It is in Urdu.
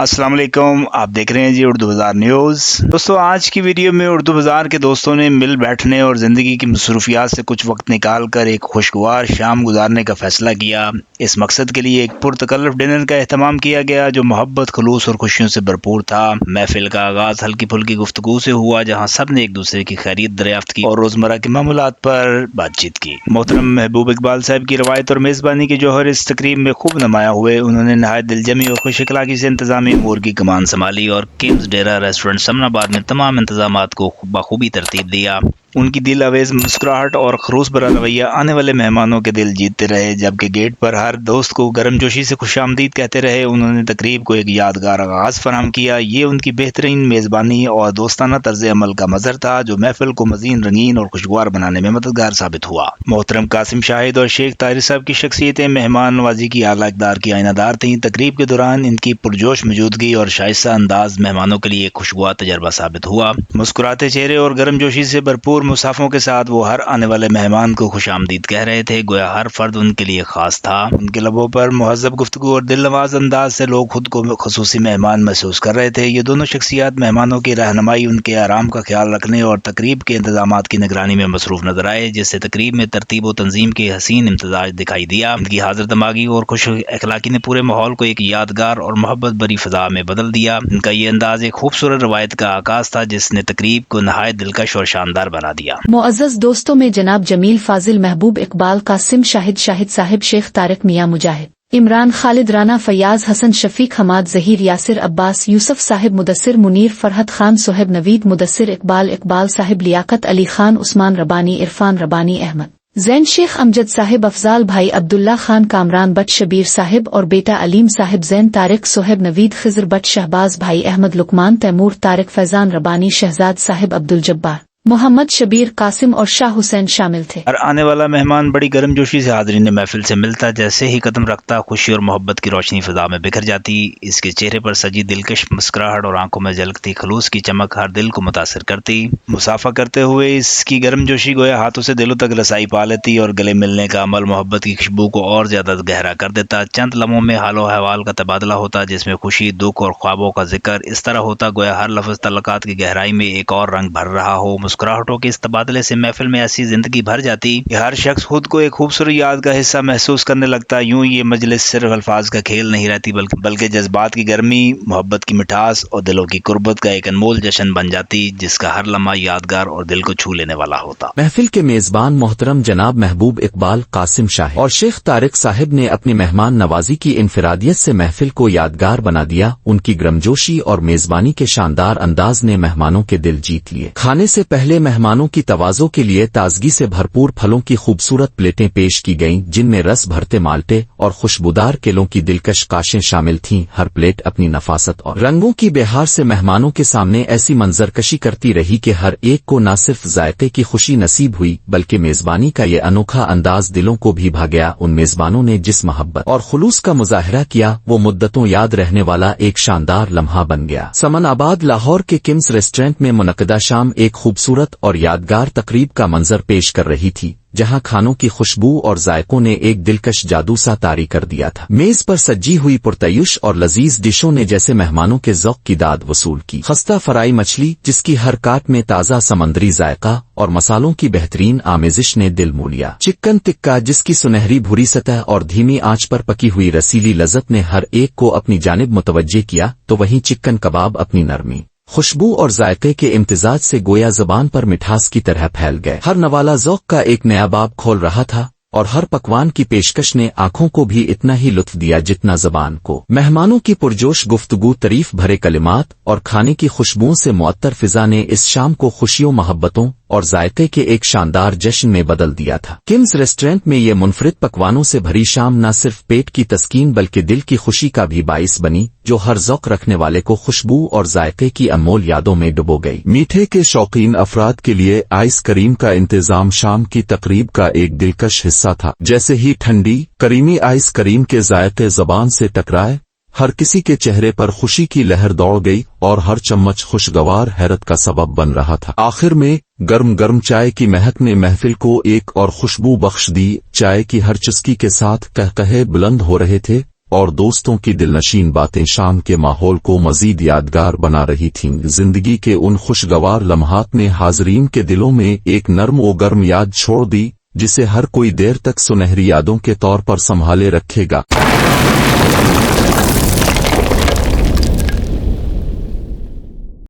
السلام علیکم، آپ دیکھ رہے ہیں جی اردو بازار نیوز۔ دوستوں، آج کی ویڈیو میں اردو بازار کے دوستوں نے مل بیٹھنے اور زندگی کی مصروفیات سے کچھ وقت نکال کر ایک خوشگوار شام گزارنے کا فیصلہ کیا۔ اس مقصد کے لیے ایک پرتکلف ڈنر کا اہتمام کیا گیا جو محبت، خلوص اور خوشیوں سے بھرپور تھا۔ محفل کا آغاز ہلکی پھلکی گفتگو سے ہوا، جہاں سب نے ایک دوسرے کی خیریت دریافت کی اور روزمرہ کے معاملات پر بات چیت کی۔ محترم محبوب اقبال صاحب کی روایت اور میزبانی کے جوہر اس تقریب میں خوب نمایاں ہوئے۔ انہوں نے نہایت دلجمی اور خوش اخلاقی سے انتظامی امور کی کمان سنبھالی اور کمز ڈیرا ریسٹورنٹ سمن آباد میں تمام انتظامات کو بخوبی ترتیب دیا۔ ان کی دل آویز مسکراہٹ اور خلوص بھرا رویہ آنے والے مہمانوں کے دل جیتتے رہے، جبکہ گیٹ پر ہر دوست کو گرم جوشی سے خوش آمدید کہتے رہے۔ انہوں نے تقریب کو ایک یادگار آغاز فراہم کیا۔ یہ ان کی بہترین میزبانی اور دوستانہ طرز عمل کا مظہر تھا جو محفل کو مزید رنگین اور خوشگوار بنانے میں مددگار ثابت ہوا۔ محترم قاسم شاہد اور شیخ طاہر صاحب کی شخصیتیں مہمان نوازی کی اعلیٰ اقدار کی آئینہ دار تھیں۔ تقریب کے دوران ان کی پرجوش موجودگی اور شائستہ انداز مہمانوں کے لیے ایک خوشگوار تجربہ ثابت ہوا۔ مسکراتے چہرے اور گرم جوشی سے بھرپور مصافحوں کے ساتھ وہ ہر آنے والے مہمان کو خوش آمدید کہہ رہے تھے، گویا ہر فرد ان کے لیے خاص تھا۔ ان کے لبوں پر مہذب گفتگو اور دل نواز انداز سے لوگ خود کو خصوصی مہمان محسوس کر رہے تھے۔ یہ دونوں شخصیات مہمانوں کی رہنمائی، ان کے آرام کا خیال رکھنے اور تقریب کے انتظامات کی نگرانی میں مصروف نظر آئے، جس سے تقریب میں ترتیب و تنظیم کے حسین امتزاج دکھائی دیا۔ ان کی حاضر دماغی اور خوش اخلاقی نے پورے ماحول کو ایک یادگار اور محبت بھری فضا میں بدل دیا۔ ان کا یہ انداز ایک خوبصورت روایت کا آغاز تھا جس نے تقریب کو نہایت دلکش اور شاندار بنا دیا۔ معزز دوستوں میں جناب جمیل فاضل محبوب اقبال قاسم شاہد صاحب، شیخ طارق میاں مجاہد عمران خالد رانا فیاض حسن شفیق حماد ظہیر یاسر عباس یوسف صاحب مدثر منیر فرحت خان صہیب نوید مدثر اقبال صاحب لیاقت علی خان عثمان ربانی عرفان ربانی احمد زین شیخ امجد صاحب افضال بھائی عبداللہ خان کامران بٹ شبیر صاحب اور بیٹا علیم صاحب زین طارق صہیب نوید خضر بٹ شہباز بھائی احمد لقمان تیمور طارق فیضان ربانی شہزاد صاحب عبدالجبار محمد شبیر قاسم اور شاہ حسین شامل تھے۔ ہر آنے والا مہمان بڑی گرم جوشی سے حاضرین محفل سے ملتا، جیسے ہی قدم رکھتا خوشی اور محبت کی روشنی فضا میں بکھر جاتی۔ اس کے چہرے پر سجی دلکش مسکراہٹ اور آنکھوں میں جھلکتی خلوص کی چمک ہر دل کو متاثر کرتی۔ مسافہ کرتے ہوئے اس کی گرم جوشی گویا ہاتھوں سے دلوں تک رسائی پا لیتی اور گلے ملنے کا عمل محبت کی خوشبو کو اور زیادہ گہرا کر دیتا۔ چند لمحوں میں حال و احوال کا تبادلہ ہوتا، جس میں خوشی، دکھ اور خوابوں کا ذکر اس طرح ہوتا گویا ہر لفظ تعلقات کی گہرائی میں ایک اور رنگ بھر رہا ہو۔ مسکراہٹوں کے اس تبادلے سے محفل میں ایسی زندگی بھر جاتی کہ ہر شخص خود کو ایک خوبصورت یاد کا حصہ محسوس کرنے لگتا۔ یوں یہ مجلس صرف الفاظ کا کھیل نہیں رہتی بلکہ جذبات کی گرمی، محبت کی مٹھاس اور دلوں کی قربت کا ایک انمول جشن بن جاتی، جس کا ہر لمحہ یادگار اور دل کو چھو لینے والا ہوتا۔ محفل کے میزبان محترم جناب محبوب اقبال قاسم شاہد اور شیخ طارق صاحب نے اپنی مہمان نوازی کی انفرادیت سے محفل کو یادگار بنا دیا۔ ان کی گرمجوشی اور میزبانی کے شاندار انداز نے مہمانوں کے دل جیت لیے۔ کھانے سے پہلے مہمانوں کی توازوں کے لیے تازگی سے بھرپور پھلوں کی خوبصورت پلیٹیں پیش کی گئیں، جن میں رس بھرتے مالٹے اور خوشبودار کیلوں کی دلکش کاشیں شامل تھیں۔ ہر پلیٹ اپنی نفاست اور رنگوں کی بہار سے مہمانوں کے سامنے ایسی منظر کشی کرتی رہی کہ ہر ایک کو نہ صرف ذائقے کی خوشی نصیب ہوئی بلکہ میزبانی کا یہ انوکھا انداز دلوں کو بھی بھا گیا۔ ان میزبانوں نے جس محبت اور خلوص کا مظاہرہ کیا وہ مدتوں یاد رہنے والا ایک شاندار لمحہ بن گیا۔ سمن آباد لاہور کے کمز ریسٹورنٹ میں منعقدہ شام ایک خوبصورت اور یادگار تقریب کا منظر پیش کر رہی تھی، جہاں کھانوں کی خوشبو اور ذائقوں نے ایک دلکش جادو سا طاری کر دیا تھا۔ میز پر سجی ہوئی پرتعیش اور لذیذ ڈشوں نے جیسے مہمانوں کے ذوق کی داد وصول کی۔ خستہ فرائی مچھلی جس کی ہر کاٹ میں تازہ سمندری ذائقہ اور مسالوں کی بہترین آمیزش نے دل مو لیا۔ چکن ٹکا جس کی سنہری بھوری سطح اور دھیمی آنچ پر پکی ہوئی رسیلی لذت نے ہر ایک کو اپنی جانب متوجہ کیا، تو وہیں چکن کباب اپنی نرمی، خوشبو اور ذائقے کے امتزاج سے گویا زبان پر مٹھاس کی طرح پھیل گئے۔ ہر نوالا ذوق کا ایک نیا باب کھول رہا تھا اور ہر پکوان کی پیشکش نے آنکھوں کو بھی اتنا ہی لطف دیا جتنا زبان کو۔ مہمانوں کی پرجوش گفتگو، تعریف بھرے کلمات اور کھانے کی خوشبوؤں سے معطر فضا نے اس شام کو خوشیوں، محبتوں اور ذائقے کے ایک شاندار جشن میں بدل دیا تھا۔ کمز ریسٹورنٹ میں یہ منفرد پکوانوں سے بھری شام نہ صرف پیٹ کی تسکین بلکہ دل کی خوشی کا بھی باعث بنی، جو ہر ذوق رکھنے والے کو خوشبو اور ذائقے کی انمول یادوں میں ڈبو گئی۔ میٹھے کے شوقین افراد کے لیے آئس کریم کا انتظام شام کی تقریب کا ایک دلکش حصہ تھا۔ جیسے ہی ٹھنڈی کریمی آئس کریم کے ذائقے زبان سے ٹکرائے، ہر کسی کے چہرے پر خوشی کی لہر دوڑ گئی اور ہر چمچ خوشگوار حیرت کا سبب بن رہا تھا۔ آخر میں گرم گرم چائے کی مہک نے محفل کو ایک اور خوشبو بخش دی۔ چائے کی ہر چسکی کے ساتھ قہقہے بلند ہو رہے تھے اور دوستوں کی دلنشین باتیں شام کے ماحول کو مزید یادگار بنا رہی تھیں۔ زندگی کے ان خوشگوار لمحات نے حاضرین کے دلوں میں ایک نرم و گرم یاد چھوڑ دی، جسے ہر کوئی دیر تک سنہری یادوں کے طور پر سنبھالے رکھے گا۔